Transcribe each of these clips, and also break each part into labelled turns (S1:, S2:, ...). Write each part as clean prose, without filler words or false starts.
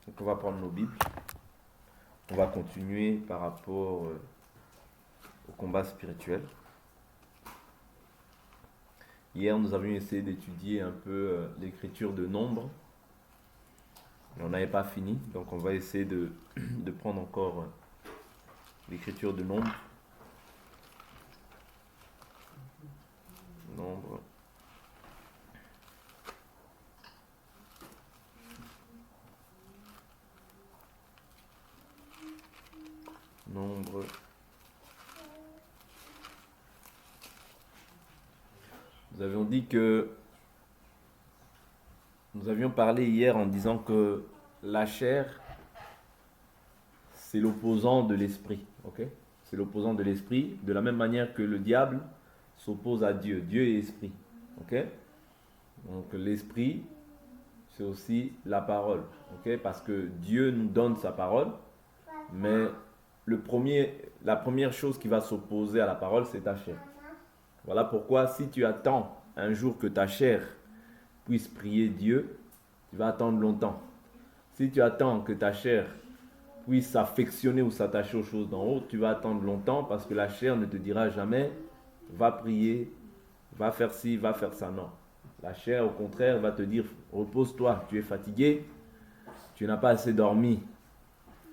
S1: Donc on va prendre nos Bibles. On va continuer par rapport au combat spirituel. Hier, nous avions essayé d'étudier un peu l'écriture de Nombre. Mais on n'avait pas fini, donc on va essayer de prendre encore l'écriture de Nombre. Nombre. Nombre. Nous avions dit que nous avions parlé hier en disant que la chair, c'est l'opposant de l'esprit. Ok? C'est l'opposant de l'esprit, de la même manière que le diable s'oppose à Dieu. Dieu est esprit. Ok? Donc l'esprit, c'est aussi la parole. Ok? Parce que Dieu nous donne sa parole, mais la première chose qui va s'opposer à la parole, c'est ta chair. Voilà pourquoi si tu attends un jour que ta chair puisse prier Dieu, tu vas attendre longtemps. Si tu attends que ta chair puisse s'affectionner ou s'attacher aux choses d'en haut, tu vas attendre longtemps parce que la chair ne te dira jamais va prier, va faire ci, va faire ça. Non. La chair, au contraire, va te dire repose-toi, tu es fatigué, tu n'as pas assez dormi,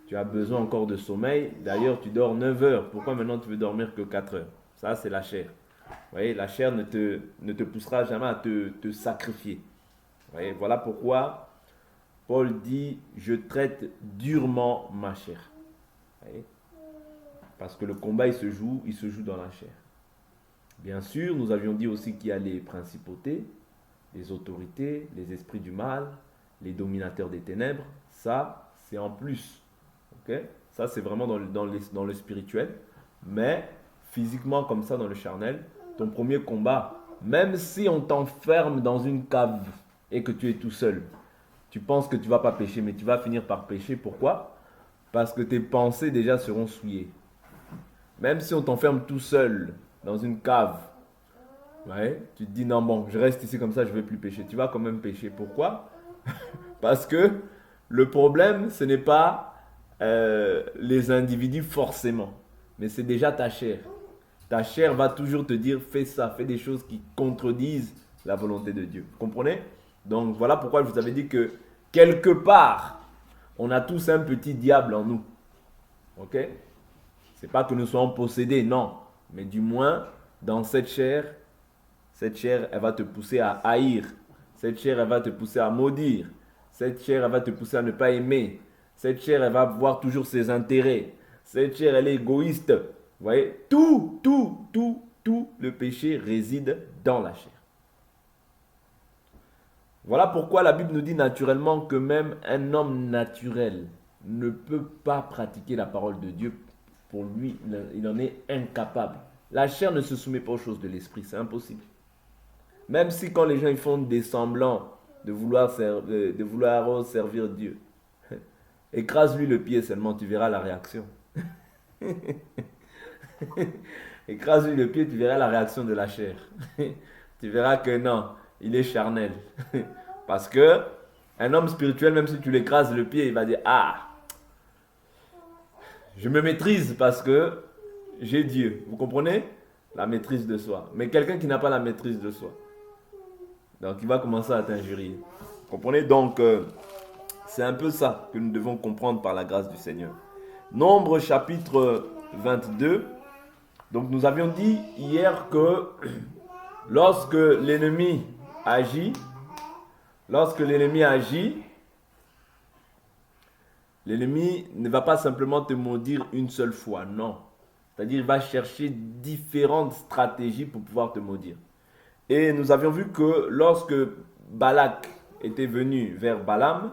S1: tu as besoin encore de sommeil. D'ailleurs, tu dors 9 heures. Pourquoi maintenant tu veux dormir que 4 heures? Ça, c'est la chair. Vous voyez, la chair ne te poussera jamais à te sacrifier. Vous voyez, voilà pourquoi Paul dit « Je traite durement ma chair ». Parce que le combat, il se joue dans la chair. Bien sûr, nous avions dit aussi qu'il y a les principautés, les autorités, les esprits du mal, les dominateurs des ténèbres. Ça, c'est en plus. Okay? Ça, c'est vraiment dans le spirituel. Mais physiquement, comme ça, dans le charnel, ton premier combat, même si on t'enferme dans une cave et que tu es tout seul, tu penses que tu ne vas pas pécher, mais tu vas finir par pécher. Pourquoi? Parce que tes pensées déjà seront souillées. Même si on t'enferme tout seul dans une cave, ouais, tu te dis non, bon, je reste ici comme ça, je ne vais plus pécher. Tu vas quand même pécher. Pourquoi? Parce que le problème, ce n'est pas les individus forcément, mais c'est déjà ta chair. Ta chair va toujours te dire fais ça, fais des choses qui contredisent la volonté de Dieu. Vous comprenez? Donc voilà pourquoi je vous avais dit que quelque part, on a tous un petit diable en nous. Ok? C'est pas que nous soyons possédés, non. Mais du moins, dans cette chair, elle va te pousser à haïr. Cette chair, elle va te pousser à maudire. Cette chair, elle va te pousser à ne pas aimer. Cette chair, elle va voir toujours ses intérêts. Cette chair, elle est égoïste. Vous voyez, tout le péché réside dans la chair. Voilà pourquoi la Bible nous dit naturellement que même un homme naturel ne peut pas pratiquer la parole de Dieu. Pour lui, il en est incapable. La chair ne se soumet pas aux choses de l'esprit, c'est impossible. Même si quand les gens ils font des semblants de vouloir servir Dieu, écrase-lui le pied seulement, tu verras la réaction. Écrase-lui le pied, tu verras la réaction de la chair. Tu verras que non, il est charnel. Parce que un homme spirituel, même si tu l'écrases le pied, il va dire ah, je me maîtrise parce que j'ai Dieu. Vous comprenez? La maîtrise de soi. Mais quelqu'un qui n'a pas la maîtrise de soi, donc il va commencer à t'injurier. Vous comprenez? Donc c'est un peu ça que nous devons comprendre par la grâce du Seigneur. Nombre chapitre 22. Donc nous avions dit hier que lorsque l'ennemi agit, l'ennemi ne va pas simplement te maudire une seule fois, non. C'est-à-dire il va chercher différentes stratégies pour pouvoir te maudire. Et nous avions vu que lorsque Balak était venu vers Balaam,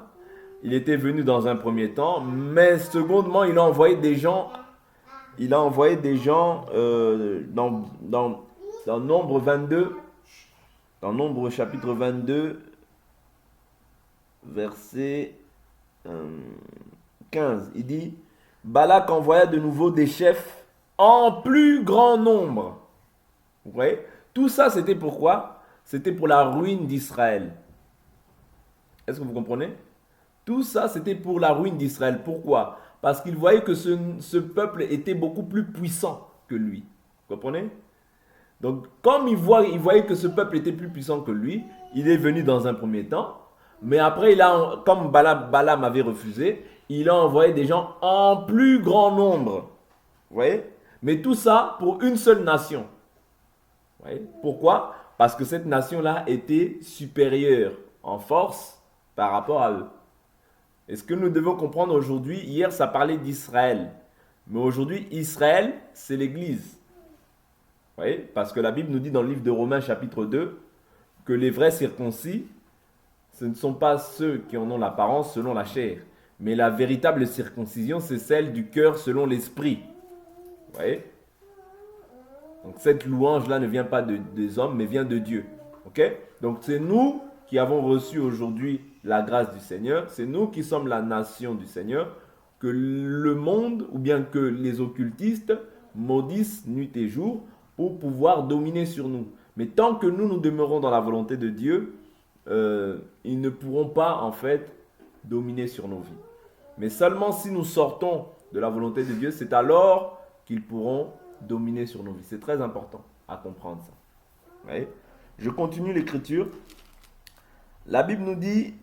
S1: il était venu dans un premier temps, mais secondement, il a envoyé des gens dans Nombre 22, dans Nombre chapitre 22, verset 15. Il dit, Balak envoya de nouveau des chefs en plus grand nombre. Vous voyez? Tout ça, c'était pourquoi? C'était pour la ruine d'Israël. Est-ce que vous comprenez? Tout ça, c'était pour la ruine d'Israël. Pourquoi? Parce qu'il voyait que ce peuple était beaucoup plus puissant que lui. Vous comprenez? Donc, comme il voyait que ce peuple était plus puissant que lui, il est venu dans un premier temps. Mais après, comme Balaam avait refusé, il a envoyé des gens en plus grand nombre. Vous voyez? Mais tout ça pour une seule nation. Vous voyez? Pourquoi? Parce que cette nation-là était supérieure en force par rapport à eux. Et ce que nous devons comprendre aujourd'hui, hier ça parlait d'Israël. Mais aujourd'hui, Israël, c'est l'Église. Vous voyez? Parce que la Bible nous dit dans le livre de Romains chapitre 2 que les vrais circoncis, ce ne sont pas ceux qui en ont l'apparence selon la chair. Mais la véritable circoncision, c'est celle du cœur selon l'esprit. Vous voyez? Donc cette louange-là ne vient pas des hommes, mais vient de Dieu. Ok? Donc c'est nous qui avons reçu aujourd'hui la grâce du Seigneur. C'est nous qui sommes la nation du Seigneur. Que le monde, ou bien que les occultistes, maudissent nuit et jour pour pouvoir dominer sur nous. Mais tant que nous demeurons dans la volonté de Dieu, ils ne pourront pas en fait dominer sur nos vies. Mais seulement si nous sortons de la volonté de Dieu, c'est alors qu'ils pourront dominer sur nos vies. C'est très important à comprendre ça. Vous voyez? Je continue l'écriture. La Bible nous dit,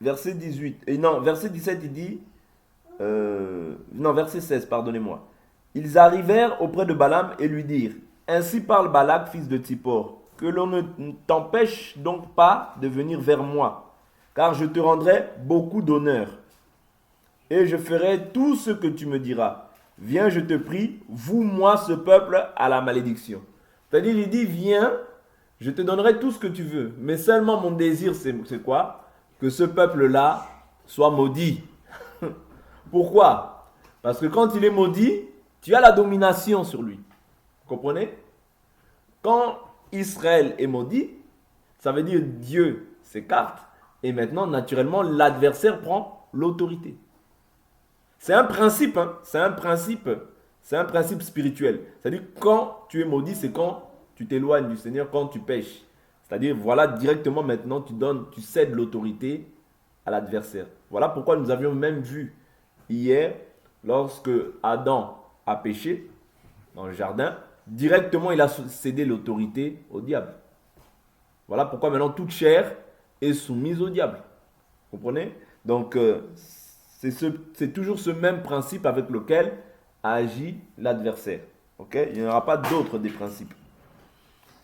S1: verset 18, verset 17, il dit, verset 16, pardonnez-moi. Ils arrivèrent auprès de Balaam et lui dirent, ainsi parle Balak, fils de Tsippor, que l'on ne t'empêche donc pas de venir vers moi, car je te rendrai beaucoup d'honneur, et je ferai tout ce que tu me diras. Viens, je te prie, voue-moi ce peuple à la malédiction. C'est-à-dire, il dit, viens, je te donnerai tout ce que tu veux, mais seulement mon désir, c'est quoi? Que ce peuple-là soit maudit. Pourquoi? Parce que quand il est maudit, tu as la domination sur lui. Vous comprenez? Quand Israël est maudit, ça veut dire Dieu s'écarte et maintenant, naturellement, l'adversaire prend l'autorité. C'est un principe, hein? C'est un principe spirituel. C'est-à-dire quand tu es maudit, c'est quand tu t'éloignes du Seigneur, quand tu pêches. C'est-à-dire, voilà, directement maintenant, tu cèdes l'autorité à l'adversaire. Voilà pourquoi nous avions même vu hier, lorsque Adam a péché dans le jardin, directement il a cédé l'autorité au diable. Voilà pourquoi maintenant toute chair est soumise au diable. Vous comprenez? Donc, c'est toujours ce même principe avec lequel agit l'adversaire. Ok? Il n'y aura pas d'autre des principes.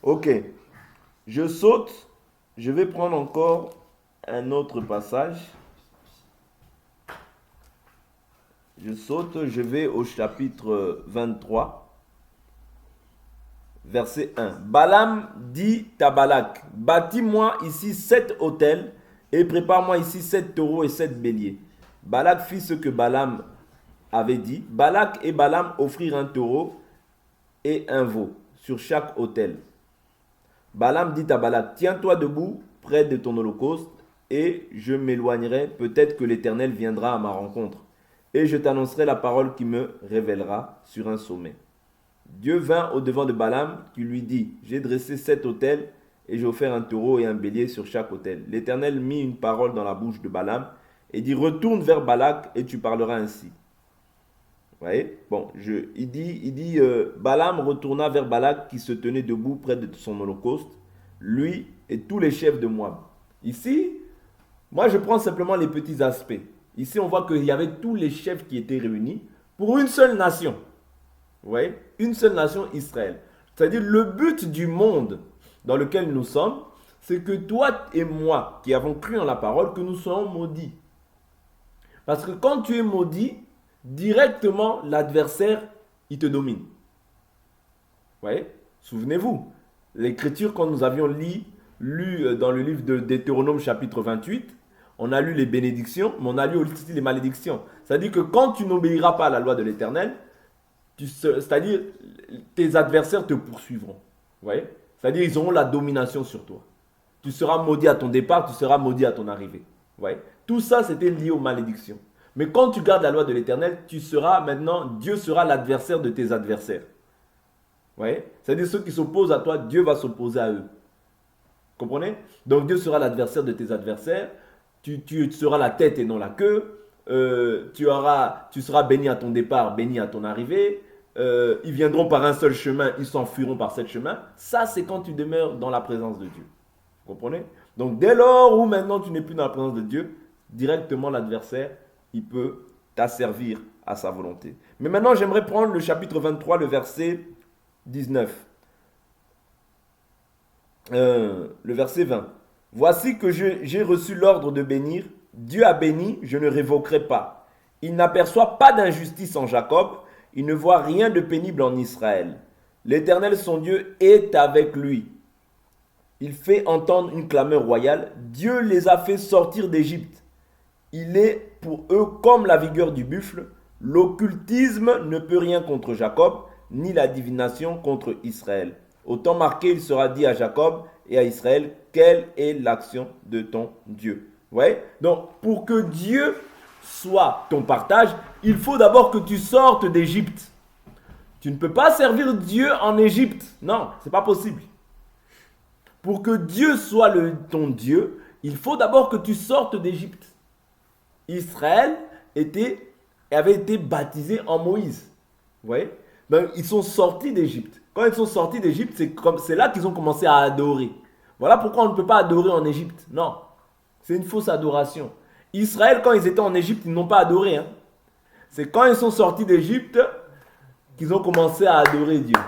S1: Ok. Je saute. Je vais prendre encore un autre passage. Je saute. Je vais au chapitre 23. Verset 1. Balaam dit à Balak, bâtis-moi ici 7 autels et prépare-moi ici 7 taureaux et 7 béliers. Balak fit ce que Balaam avait dit. Balak et Balaam offrirent un taureau et un veau sur chaque autel. Balaam dit à Balak, tiens-toi debout près de ton holocauste et je m'éloignerai, peut-être que l'Éternel viendra à ma rencontre et je t'annoncerai la parole qui me révélera sur un sommet. Dieu vint au-devant de Balaam qui lui dit, j'ai dressé 7 autels et j'ai offert un taureau et un bélier sur chaque autel. L'Éternel mit une parole dans la bouche de Balaam et dit, retourne vers Balak et tu parleras ainsi. Vous voyez? Bon, il dit Balaam retourna vers Balak qui se tenait debout près de son holocauste, lui et tous les chefs de Moab. Ici, moi je prends simplement les petits aspects. Ici, on voit qu'il y avait tous les chefs qui étaient réunis pour une seule nation. Vous voyez? Une seule nation, Israël. C'est-à-dire le but du monde dans lequel nous sommes, c'est que toi et moi qui avons cru en la parole, que nous soyons maudits. Parce que quand tu es maudit, directement l'adversaire, il te domine. Vous voyez? Souvenez-vous, l'écriture quand nous avions lu dans le livre de Deutéronome chapitre 28, on a lu les bénédictions, mais on a lu aussi les malédictions. C'est-à-dire que quand tu n'obéiras pas à la loi de l'Éternel, c'est-à-dire tes adversaires te poursuivront. Vous voyez? C'est-à-dire ils auront la domination sur toi. Tu seras maudit à ton départ, tu seras maudit à ton arrivée. Vous voyez? Tout ça, c'était lié aux malédictions. Mais quand tu gardes la loi de l'Éternel, tu seras maintenant, Dieu sera l'adversaire de tes adversaires. Vous voyez? C'est-à-dire ceux qui s'opposent à toi, Dieu va s'opposer à eux. Vous Vous comprenez? Donc Dieu sera l'adversaire de tes adversaires. Tu seras la tête et non la queue. Tu seras béni à ton départ, béni à ton arrivée. Ils viendront par un seul chemin, ils s'enfuiront par sept chemins. Ça, c'est quand tu demeures dans la présence de Dieu. Vous comprenez? Donc, dès lors où maintenant tu n'es plus dans la présence de Dieu, directement l'adversaire, il peut t'asservir à sa volonté. Mais maintenant, j'aimerais prendre le chapitre 23, le verset 19. Le verset 20. Voici que j'ai reçu l'ordre de bénir. Dieu a béni, je ne révoquerai pas. Il n'aperçoit pas d'injustice en Jacob. Il ne voit rien de pénible en Israël. L'Éternel, son Dieu, est avec lui. Il fait entendre une clameur royale. Dieu les a fait sortir d'Égypte. Il est pour eux comme la vigueur du buffle. L'occultisme ne peut rien contre Jacob, ni la divination contre Israël. Au temps marqué, il sera dit à Jacob et à Israël, quelle est l'action de ton Dieu? Vous voyez? Donc, pour que Dieu soit ton partage, il faut d'abord que tu sortes d'Égypte. Tu ne peux pas servir Dieu en Égypte. Non, ce n'est pas possible. Pour que Dieu soit ton Dieu, il faut d'abord que tu sortes d'Égypte. Israël avait été baptisé en Moïse. Vous voyez? Donc, ils sont sortis d'Égypte. Quand ils sont sortis d'Égypte, c'est là qu'ils ont commencé à adorer. Voilà pourquoi on ne peut pas adorer en Égypte. Non, c'est une fausse adoration. Israël, quand ils étaient en Égypte, ils n'ont pas adoré. C'est quand ils sont sortis d'Égypte qu'ils ont commencé à adorer Dieu.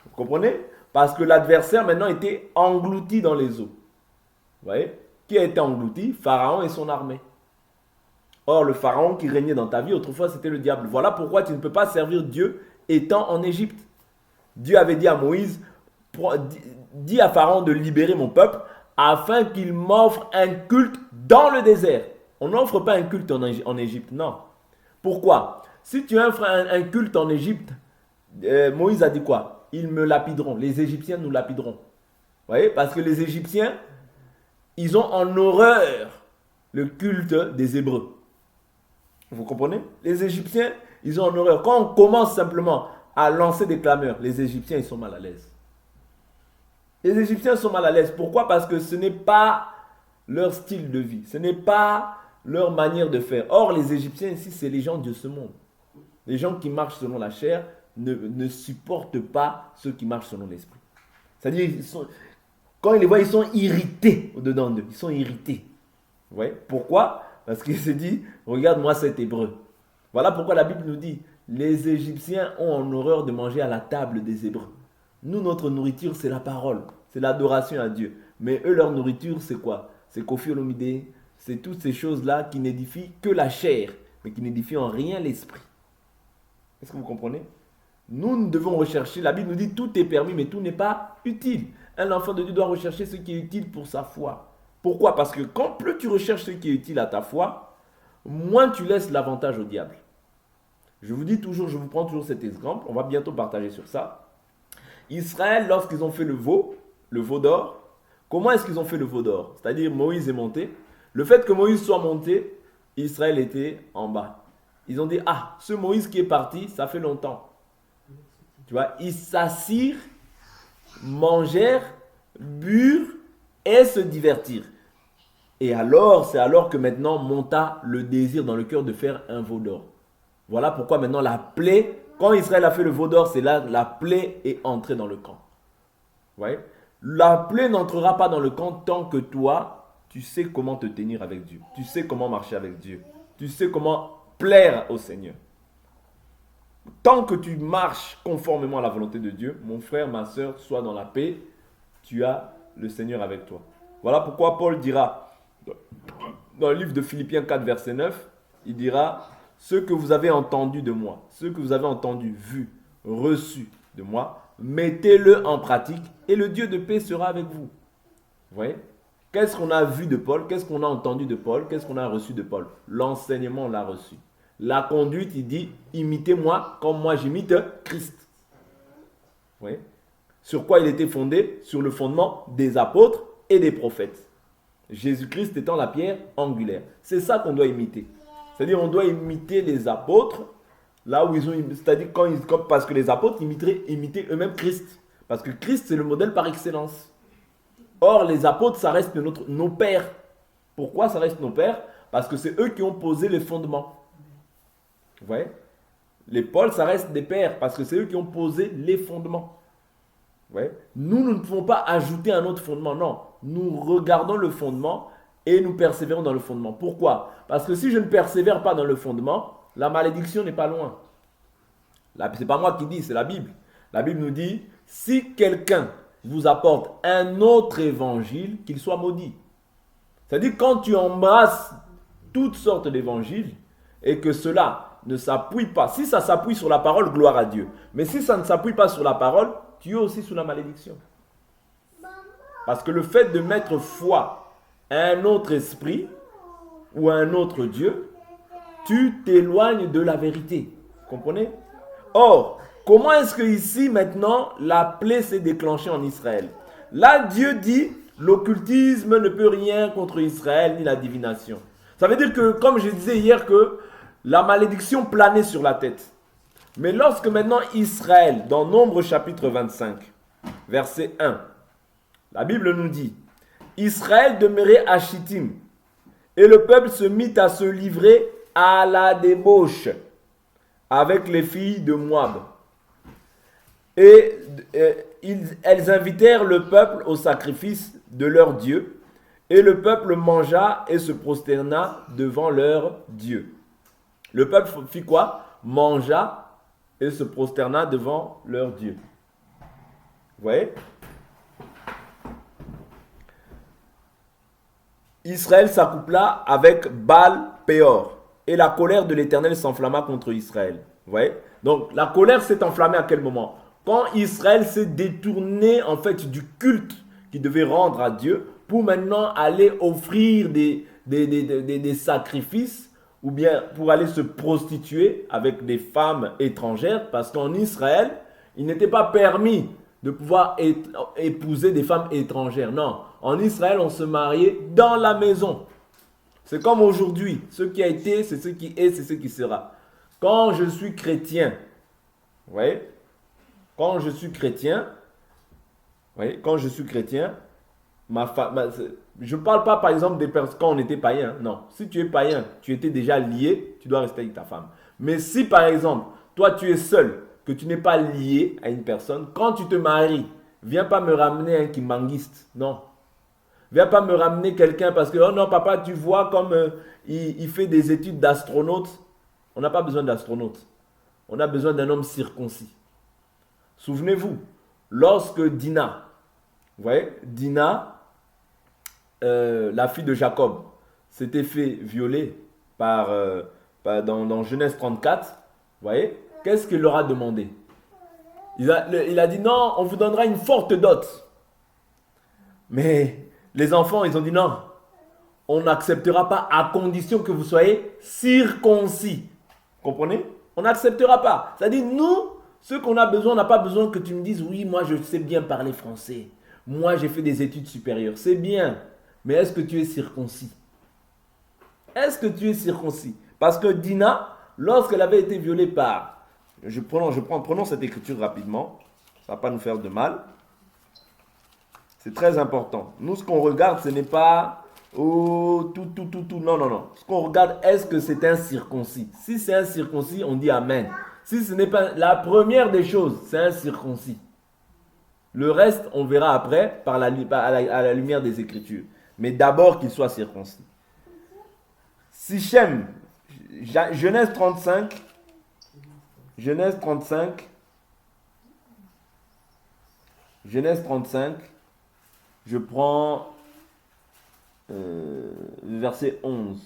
S1: Vous comprenez? Parce que l'adversaire maintenant était englouti dans les eaux. Vous voyez? Qui a été englouti? Pharaon et son armée. Or, le Pharaon qui régnait dans ta vie, autrefois, c'était le diable. Voilà pourquoi tu ne peux pas servir Dieu étant en Égypte. Dieu avait dit à Moïse, dis à Pharaon de libérer mon peuple afin qu'il m'offre un culte dans le désert. On n'offre pas un culte en Égypte, non. Pourquoi? Si tu offres un culte en Égypte, Moïse a dit quoi? Ils me lapideront, les Égyptiens nous lapideront. Vous voyez? Parce que les Égyptiens, ils ont en horreur le culte des Hébreux. Vous comprenez? Les Égyptiens, ils ont en horreur. Quand on commence simplement à lancer des clameurs, les Égyptiens, ils sont mal à l'aise. Les Égyptiens sont mal à l'aise. Pourquoi? Parce que ce n'est pas leur style de vie. Ce n'est pas leur manière de faire. Or, les Égyptiens ici, c'est les gens de ce monde. Les gens qui marchent selon la chair ne supportent pas ceux qui marchent selon l'esprit. C'est-à-dire, quand ils les voient, ils sont irrités au-dedans d'eux. Ils sont irrités. Vous voyez? Pourquoi? Parce qu'il se dit, regarde-moi cet Hébreu. Voilà pourquoi la Bible nous dit, les Égyptiens ont en horreur de manger à la table des Hébreux. Nous, notre nourriture, c'est la parole. C'est l'adoration à Dieu. Mais eux, leur nourriture, c'est quoi? C'est Kofi Olomide. C'est toutes ces choses-là qui n'édifient que la chair, mais qui n'édifient en rien l'esprit. Est-ce que vous comprenez? Nous devons rechercher. La Bible nous dit, tout est permis, mais tout n'est pas utile. Un enfant de Dieu doit rechercher ce qui est utile pour sa foi. Pourquoi? Parce que quand plus tu recherches ce qui est utile à ta foi, moins tu laisses l'avantage au diable. Je vous dis toujours, je vous prends toujours cet exemple, on va bientôt partager sur ça. Israël, lorsqu'ils ont fait le veau d'or, comment est-ce qu'ils ont fait le veau d'or? C'est-à-dire Moïse est monté. Le fait que Moïse soit monté, Israël était en bas. Ils ont dit, ah, ce Moïse qui est parti, ça fait longtemps. Tu vois, ils s'assirent, mangèrent, burent et se divertirent. Et alors, c'est alors que maintenant monta le désir dans le cœur de faire un veau d'or. Voilà pourquoi maintenant la plaie, quand Israël a fait le veau d'or, c'est là la plaie est entrée dans le camp. Vous voyez? La plaie n'entrera pas dans le camp tant que toi, tu sais comment te tenir avec Dieu. Tu sais comment marcher avec Dieu. Tu sais comment plaire au Seigneur. Tant que tu marches conformément à la volonté de Dieu, mon frère, ma soeur, sois dans la paix, tu as le Seigneur avec toi. Voilà pourquoi Paul dira, dans le livre de Philippiens 4, verset 9, il dira, ce que vous avez entendu de moi, ce que vous avez entendu, vu, reçu de moi, mettez-le en pratique et le Dieu de paix sera avec vous. Vous voyez? Qu'est-ce qu'on a vu de Paul? Qu'est-ce qu'on a entendu de Paul? Qu'est-ce qu'on a reçu de Paul? L'enseignement, on l'a reçu. La conduite, il dit, imitez-moi comme moi j'imite Christ. Vous voyez? Sur quoi il était fondé? Sur le fondement des apôtres et des prophètes. Jésus-Christ étant la pierre angulaire. C'est ça qu'on doit imiter. C'est-à-dire on doit imiter les apôtres, là où ils ont, c'est-à-dire parce que les apôtres imitaient eux-mêmes Christ. Parce que Christ, c'est le modèle par excellence. Or, les apôtres, ça reste nos pères. Pourquoi ça reste nos pères? Parce que c'est eux qui ont posé les fondements. Vous voyez? Les Paul, ça reste des pères, parce que c'est eux qui ont posé les fondements. Vous voyez? Nous ne pouvons pas ajouter un autre fondement. Non, nous regardons le fondement et nous persévérons dans le fondement. Pourquoi? Parce que si je ne persévère pas dans le fondement, la malédiction n'est pas loin. Ce n'est pas moi qui dis, c'est la Bible. La Bible nous dit, si quelqu'un vous apporte un autre évangile, qu'il soit maudit. C'est-à-dire quand tu embrasses toutes sortes d'évangiles et que cela ne s'appuie pas, si ça s'appuie sur la parole, gloire à Dieu. Mais si ça ne s'appuie pas sur la parole, tu es aussi sous la malédiction. Parce que le fait de mettre foi à un autre esprit ou à un autre Dieu, tu t'éloignes de la vérité. Vous comprenez? Or, comment est-ce que ici maintenant la plaie s'est déclenchée en Israël? Là, Dieu dit, l'occultisme ne peut rien contre Israël ni la divination. Ça veut dire que, comme je disais hier, que la malédiction planait sur la tête. Mais lorsque maintenant Israël, dans Nombre chapitre 25, verset 1, la Bible nous dit, Israël demeurait à Chittim, et le peuple se mit à se livrer à la débauche avec les filles de Moab. Et elles invitèrent le peuple au sacrifice de leur Dieu, et le peuple mangea et se prosterna devant leur Dieu. Le peuple fit quoi? Mangea et se prosterna devant leur Dieu. Vous voyez? Israël s'accoupla avec Baal-Péor, et la colère de l'Éternel s'enflamma contre Israël. Vous voyez? Donc la colère s'est enflammée à quel moment? Quand Israël s'est détourné en fait du culte qu'il devait rendre à Dieu pour maintenant aller offrir des sacrifices ou bien pour aller se prostituer avec des femmes étrangères, parce qu'en Israël, il n'était pas permis de pouvoir épouser des femmes étrangères. Non, en Israël, on se mariait dans la maison. C'est comme aujourd'hui, ce qui a été, c'est ce qui est, c'est ce qui sera. Quand je suis chrétien, vous voyez, quand je suis chrétien, je ne parle pas par exemple des personnes quand on était païen. Non, si tu es païen, tu étais déjà lié, tu dois rester avec ta femme. Mais si par exemple, toi tu es seul, que tu n'es pas lié à une personne, quand tu te maries, viens pas me ramener un kimanguiste. Non. Viens pas me ramener quelqu'un parce que, oh non papa, tu vois comme il fait des études d'astronaute. On n'a pas besoin d'astronaute. On a besoin d'un homme circoncis. Souvenez-vous, lorsque Dina, vous voyez, Dina, la fille de Jacob, s'était fait violer dans Genèse 34, vous voyez, qu'est-ce qu'il leur a demandé? Il a dit non, on vous donnera une forte dot. Mais les enfants, ils ont dit non, on n'acceptera pas à condition que vous soyez circoncis. Vous comprenez? On n'acceptera pas. C'est-à-dire, nous, ce qu'on a besoin, on n'a pas besoin que tu me dises, oui, moi je sais bien parler français. Moi j'ai fait des études supérieures. C'est bien. Mais est-ce que tu es circoncis? Est-ce que tu es circoncis? Parce que Dina, lorsqu'elle avait été violée par... Prenons cette écriture rapidement. Ça ne va pas nous faire de mal. C'est très important. Nous, ce qu'on regarde, ce n'est pas... Oh, tout. Non. Ce qu'on regarde, est-ce que c'est un circoncis? Si c'est un circoncis, on dit Amen. Si ce n'est pas... La première des choses, c'est un circoncis. Le reste, on verra après à la lumière des Écritures. Mais d'abord qu'il soit circoncis. Sichem, Genèse 35. Genèse 35. Je prends le verset 11.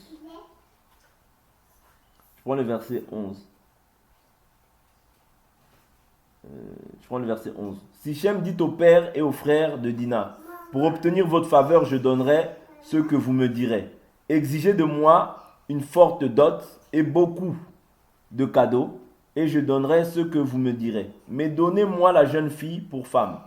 S1: Je prends le verset 11. Sichem dit au père et aux frères de Dina, pour obtenir votre faveur, je donnerai ce que vous me direz. Exigez de moi une forte dot et beaucoup de cadeaux, et je donnerai ce que vous me direz. Mais donnez-moi la jeune fille pour femme.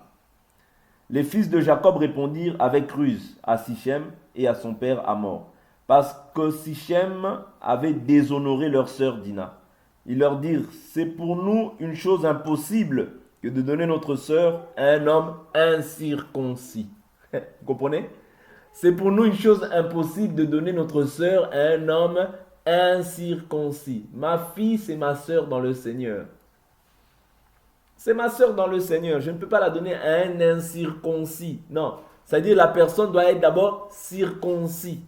S1: Les fils de Jacob répondirent avec ruse à Sichem et à son père Hamor, parce que Sichem avait déshonoré leur sœur Dina. Ils leur dirent, c'est pour nous une chose impossible que de donner notre sœur à un homme incirconcis. Vous comprenez? C'est pour nous une chose impossible de donner notre sœur à un homme incirconcis. Ma fille, c'est ma sœur dans le Seigneur. C'est ma sœur dans le Seigneur. Je ne peux pas la donner à un incirconcis. Non. C'est-à-dire la personne doit être d'abord circoncis.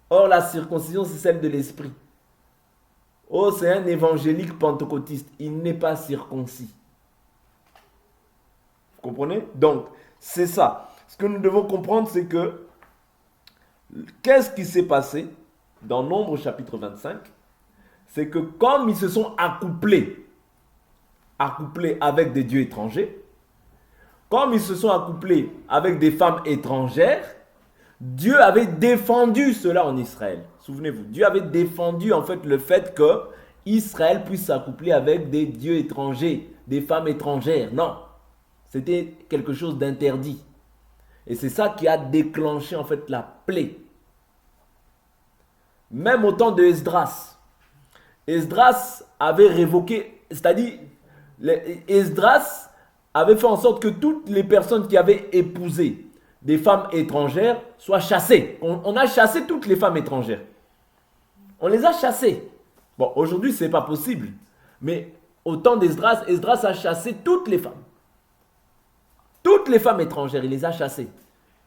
S1: Or, la circoncision, c'est celle de l'esprit. Oh, c'est un évangélique pentecôtiste. Il n'est pas circoncis. Vous comprenez? Donc, c'est ça. Ce que nous devons comprendre, c'est que qu'est-ce qui s'est passé dans Nombre chapitre 25? C'est que comme ils se sont accouplés avec des dieux étrangers, comme ils se sont accouplés avec des femmes étrangères, Dieu avait défendu cela en Israël. Souvenez-vous, Dieu avait défendu en fait le fait que Israël puisse s'accoupler avec des dieux étrangers, des femmes étrangères. Non, c'était quelque chose d'interdit. Et c'est ça qui a déclenché en fait la plaie. Même au temps de Esdras. Esdras avait révoqué, c'est-à-dire Esdras avait fait en sorte que toutes les personnes qui avaient épousé des femmes étrangères soient chassées. On a chassé toutes les femmes étrangères. On les a chassées. Bon, aujourd'hui, ce n'est pas possible. Mais au temps d'Esdras, Esdras a chassé toutes les femmes. Toutes les femmes étrangères, il les a chassées.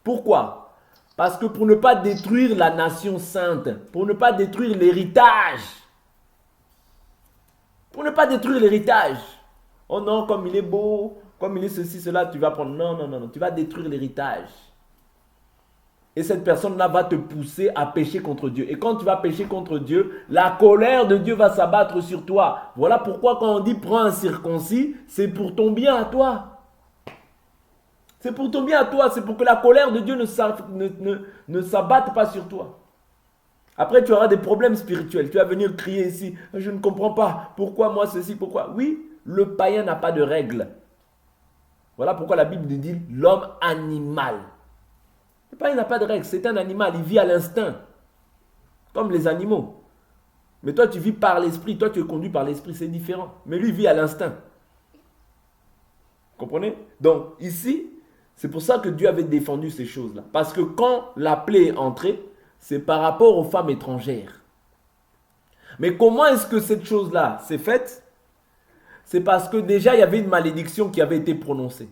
S1: Pourquoi? Parce que pour ne pas détruire la nation sainte, pour ne pas détruire l'héritage. Pour ne pas détruire l'héritage. Oh non, comme il est beau, comme il est ceci, cela, tu vas prendre. Non, non, non, non, tu vas détruire l'héritage. Et cette personne-là va te pousser à pécher contre Dieu. Et quand tu vas pécher contre Dieu, la colère de Dieu va s'abattre sur toi. Voilà pourquoi quand on dit prends un circoncis, c'est pour ton bien à toi. C'est pour ton bien à toi. C'est pour que la colère de Dieu ne s'abatte pas sur toi. Après, tu auras des problèmes spirituels. Tu vas venir crier ici. Je ne comprends pas. Pourquoi moi ceci? Pourquoi? Oui, le païen n'a pas de règles. Voilà pourquoi la Bible dit l'homme animal. Le païen n'a pas de règles. C'est un animal. Il vit à l'instinct. Comme les animaux. Mais toi, tu vis par l'esprit. Toi, tu es conduit par l'esprit. C'est différent. Mais lui, il vit à l'instinct. Vous comprenez? Donc, ici, c'est pour ça que Dieu avait défendu ces choses-là. Parce que quand la plaie est entrée, c'est par rapport aux femmes étrangères. Mais comment est-ce que cette chose-là s'est faite? C'est parce que déjà, il y avait une malédiction qui avait été prononcée.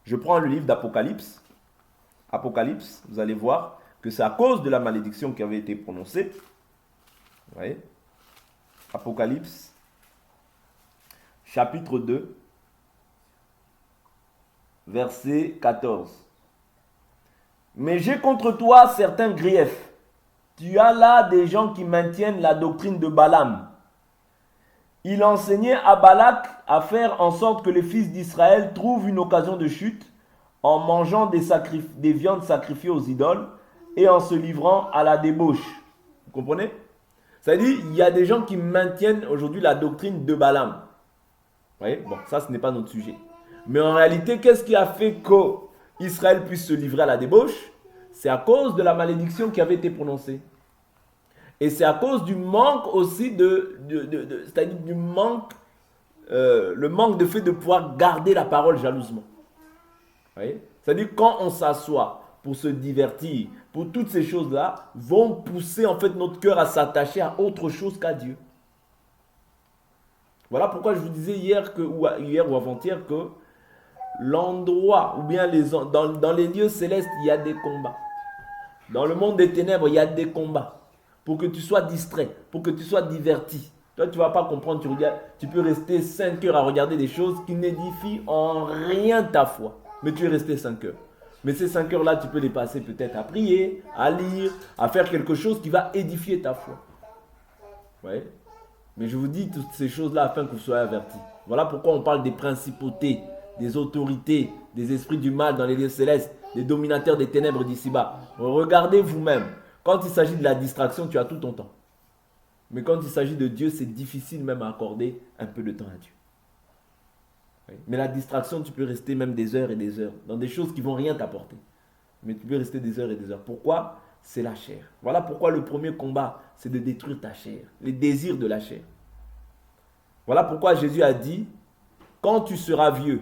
S1: Je prends le livre d'Apocalypse. Apocalypse, vous allez voir que c'est à cause de la malédiction qui avait été prononcée. Vous voyez? Apocalypse, chapitre 2, verset 14. Mais j'ai contre toi certains griefs. Tu as là des gens qui maintiennent la doctrine de Balaam. Il enseignait à Balak à faire en sorte que les fils d'Israël trouvent une occasion de chute en mangeant des viandes sacrifiées aux idoles et en se livrant à la débauche. Vous comprenez? C'est-à-dire, il y a des gens qui maintiennent aujourd'hui la doctrine de Balaam. Vous voyez? Bon, ça, ce n'est pas notre sujet. Mais en réalité, qu'est-ce qui a fait qu'Israël puisse se livrer à la débauche? C'est à cause de la malédiction qui avait été prononcée. Et c'est à cause du manque aussi c'est-à-dire du manque, le manque de fait de pouvoir garder la parole jalousement. Vous voyez? C'est-à-dire quand on s'assoit pour se divertir, pour toutes ces choses-là, vont pousser en fait notre cœur à s'attacher à autre chose qu'à Dieu. Voilà pourquoi je vous disais hier ou avant-hier que l'endroit ou bien dans les lieux célestes, il y a des combats. Dans le monde des ténèbres, il y a des combats. Pour que tu sois distrait, pour que tu sois diverti. Toi, tu ne vas pas comprendre, tu peux rester 5 heures à regarder des choses qui n'édifient en rien ta foi. Mais tu es resté 5 heures. Mais ces 5 heures-là, tu peux les passer peut-être à prier, à lire, à faire quelque chose qui va édifier ta foi. Ouais. Mais je vous dis toutes ces choses-là afin que vous soyez avertis. Voilà pourquoi on parle des principautés, des autorités, des esprits du mal dans les lieux célestes, des dominateurs des ténèbres d'ici-bas. Regardez vous-même. Quand il s'agit de la distraction, tu as tout ton temps. Mais quand il s'agit de Dieu, c'est difficile même à accorder un peu de temps à Dieu. Oui. Mais la distraction, tu peux rester même des heures et des heures dans des choses qui ne vont rien t'apporter. Mais tu peux rester des heures et des heures. Pourquoi? C'est la chair. Voilà pourquoi le premier combat, c'est de détruire ta chair, les désirs de la chair. Voilà pourquoi Jésus a dit, quand tu seras vieux,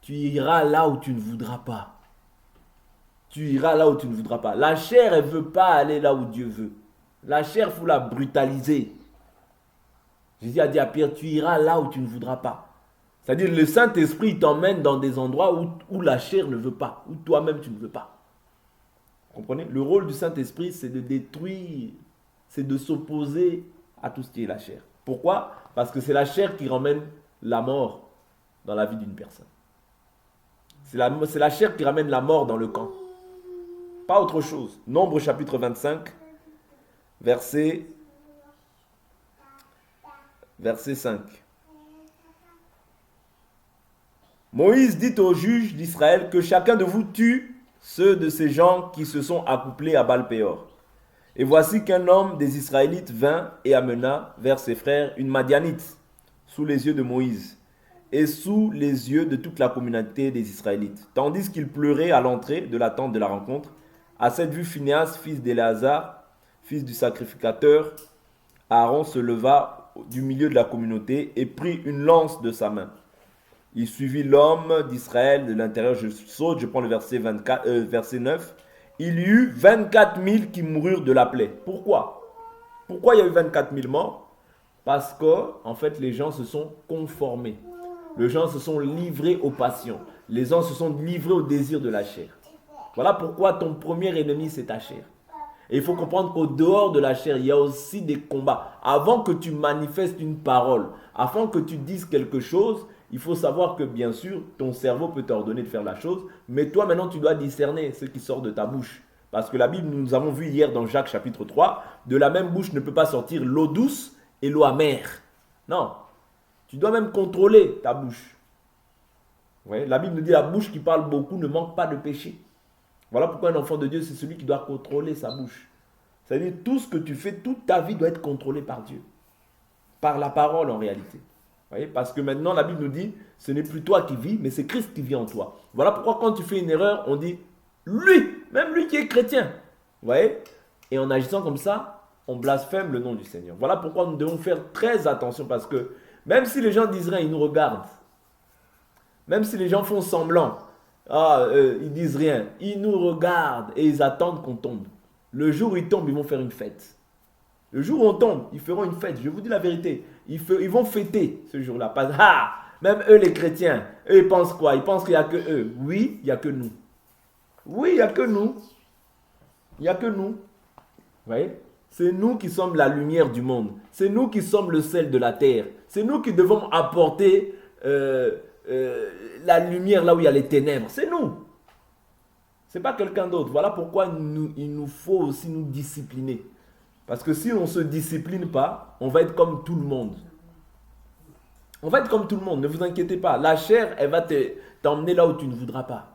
S1: tu iras là où tu ne voudras pas. tu iras là où tu ne voudras pas. La chair, elle ne veut pas aller là où Dieu veut. La chair, il faut la brutaliser. Jésus a dit à Pierre, tu iras là où tu ne voudras pas. C'est-à-dire le Saint-Esprit t'emmène dans des endroits où la chair ne veut pas, où toi-même tu ne veux pas. Vous comprenez? Le rôle du Saint-Esprit, c'est de détruire, c'est de s'opposer à tout ce qui est la chair. Pourquoi? Parce que c'est la chair qui ramène la mort dans la vie d'une personne. C'est la chair qui ramène la mort dans le camp. Pas autre chose. Nombre chapitre 25, verset 5. Moïse dit aux juges d'Israël que chacun de vous tue ceux de ces gens qui se sont accouplés à Baal-Péor. Et voici qu'un homme des Israélites vint et amena vers ses frères une Madianite sous les yeux de Moïse et sous les yeux de toute la communauté des Israélites. Tandis qu'il pleurait à l'entrée de la tente de la rencontre, à cette vue, Phinehas, fils d'Éléazar, fils du sacrificateur, Aaron se leva du milieu de la communauté et prit une lance de sa main. Il suivit l'homme d'Israël de l'intérieur. Je saute, je prends le verset 9. Il y eut 24 000 qui moururent de la plaie. Pourquoi? Pourquoi il y a eu 24 000 morts? Parce que, en fait, les gens se sont conformés. Les gens se sont livrés aux passions. Les gens se sont livrés au désir de la chair. Voilà pourquoi ton premier ennemi, c'est ta chair. Et il faut comprendre qu'au dehors de la chair, il y a aussi des combats. Avant que tu manifestes une parole, avant que tu dises quelque chose, il faut savoir que bien sûr, ton cerveau peut t'ordonner de faire la chose, mais toi maintenant, tu dois discerner ce qui sort de ta bouche. Parce que la Bible, nous avons vu hier dans Jacques chapitre 3, de la même bouche ne peut pas sortir l'eau douce et l'eau amère. Non, tu dois même contrôler ta bouche. Ouais, la Bible nous dit la bouche qui parle beaucoup ne manque pas de péché. Voilà pourquoi un enfant de Dieu, c'est celui qui doit contrôler sa bouche. C'est-à-dire tout ce que tu fais, toute ta vie doit être contrôlée par Dieu. Par la parole en réalité. Vous voyez? Parce que maintenant la Bible nous dit, ce n'est plus toi qui vis, mais c'est Christ qui vit en toi. Voilà pourquoi quand tu fais une erreur, on dit, lui, même lui qui est chrétien. Vous voyez? Et en agissant comme ça, on blasphème le nom du Seigneur. Voilà pourquoi nous devons faire très attention parce que même si les gens disent rien, ils nous regardent. Même si les gens font semblant, ils disent rien, ils nous regardent et ils attendent qu'on tombe. Le jour où ils tombent, ils vont faire une fête. Le jour où on tombe, ils feront une fête. Je vous dis la vérité. Ils vont fêter ce jour-là. Même eux, les chrétiens, eux, ils pensent quoi? Ils pensent qu'il n'y a que eux. Oui, il n'y a que nous. Oui, il n'y a que nous. Il n'y a que nous. Vous voyez? C'est nous qui sommes la lumière du monde. C'est nous qui sommes le sel de la terre. C'est nous qui devons apporter la lumière là où il y a les ténèbres. C'est nous. Ce n'est pas quelqu'un d'autre. Voilà pourquoi il nous faut aussi nous discipliner. Parce que si on ne se discipline pas, on va être comme tout le monde. On va être comme tout le monde, ne vous inquiétez pas. La chair, elle va t'emmener là où tu ne voudras pas.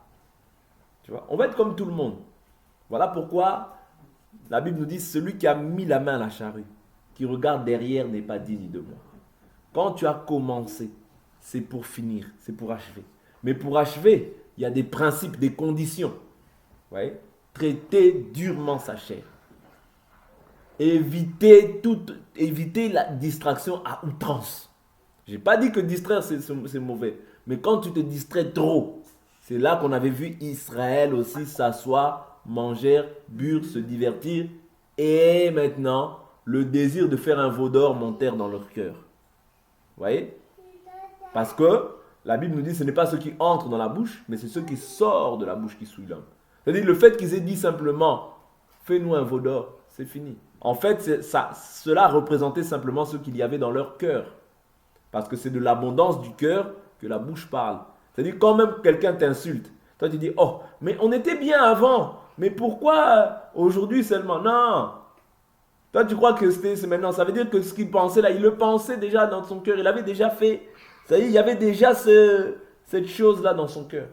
S1: Tu vois? On va être comme tout le monde. Voilà pourquoi la Bible nous dit, celui qui a mis la main à la charrue, qui regarde derrière n'est pas digne de moi. Quand tu as commencé, c'est pour finir, c'est pour achever. Mais pour achever, il y a des principes, des conditions. Vous voyez? Traiter durement sa chair. Éviter la distraction à outrance. Je n'ai pas dit que distraire c'est mauvais. Mais quand tu te distrais trop, c'est là qu'on avait vu Israël aussi s'asseoir, manger, boire, se divertir. Et maintenant, le désir de faire un veau d'or montèrent dans leur cœur. Vous voyez? Parce que la Bible nous dit que ce n'est pas ceux qui entrent dans la bouche, mais c'est ceux qui sortent de la bouche qui souillent l'homme. C'est-à-dire le fait qu'ils aient dit simplement, fais-nous un veau d'or, c'est fini. En fait, cela représentait simplement ce qu'il y avait dans leur cœur. Parce que c'est de l'abondance du cœur que la bouche parle. C'est-à-dire quand même quelqu'un t'insulte, toi tu dis, oh, mais on était bien avant, mais pourquoi aujourd'hui seulement? Non. Toi tu crois que c'est maintenant. Ça veut dire que ce qu'il pensait là, il le pensait déjà dans son cœur. Il avait déjà fait. Ça y est, il y avait déjà cette chose-là dans son cœur.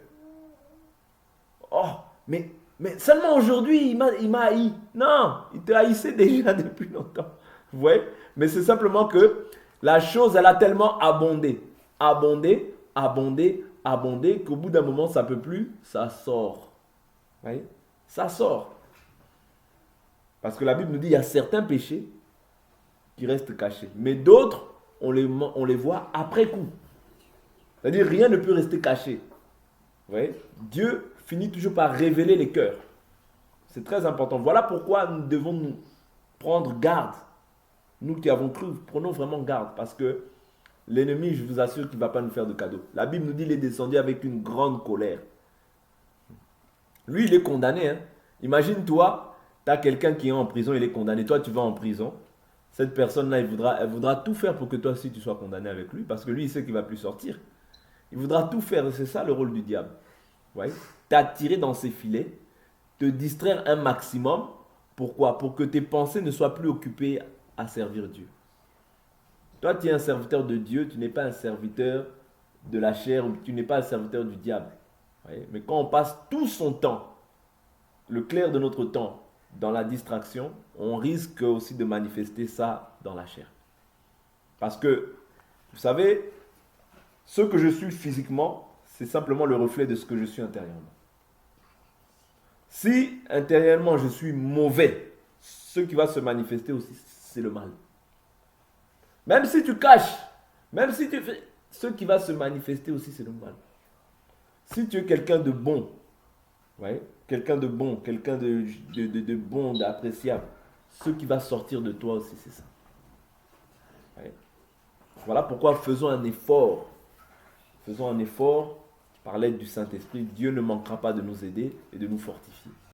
S1: Oh, mais seulement aujourd'hui, il m'a haï. Non, il te haïssait déjà depuis longtemps. Vous voyez? Mais c'est simplement que la chose, elle a tellement abondé, qu'au bout d'un moment, ça ne peut plus, ça sort. Vous voyez? Ça sort. Parce que la Bible nous dit qu'il y a certains péchés qui restent cachés. Mais d'autres, on les voit après coup. C'est-à-dire rien ne peut rester caché. Vous voyez? Dieu finit toujours par révéler les cœurs. C'est très important. Voilà pourquoi nous devons nous prendre garde. Nous qui avons cru, prenons vraiment garde. Parce que l'ennemi, je vous assure qu'il ne va pas nous faire de cadeau. La Bible nous dit qu'il est descendu avec une grande colère. Lui, il est condamné. Hein. Imagine-toi, tu as quelqu'un qui est en prison, il est condamné. Toi, tu vas en prison. Cette personne-là, elle voudra tout faire pour que toi aussi tu sois condamné avec lui. Parce que lui, il sait qu'il ne va plus sortir. Il voudra tout faire. C'est ça le rôle du diable. Ouais. T'attirer dans ses filets, te distraire un maximum. Pourquoi? Pour que tes pensées ne soient plus occupées à servir Dieu. Toi, tu es un serviteur de Dieu, tu n'es pas un serviteur de la chair, ou tu n'es pas un serviteur du diable. Ouais. Mais quand on passe tout son temps, le clair de notre temps, dans la distraction, on risque aussi de manifester ça dans la chair. Parce que, vous savez, ce que je suis physiquement, c'est simplement le reflet de ce que je suis intérieurement. Si intérieurement je suis mauvais, ce qui va se manifester aussi, c'est le mal. Même si tu caches, même si tu fais, ce qui va se manifester aussi, c'est le mal. Si tu es quelqu'un de bon, ouais, quelqu'un de bon, quelqu'un de bon, d'appréciable, ce qui va sortir de toi aussi, c'est ça. Ouais. Voilà pourquoi faisons un effort. Faisons un effort par l'aide du Saint-Esprit. Dieu ne manquera pas de nous aider et de nous fortifier.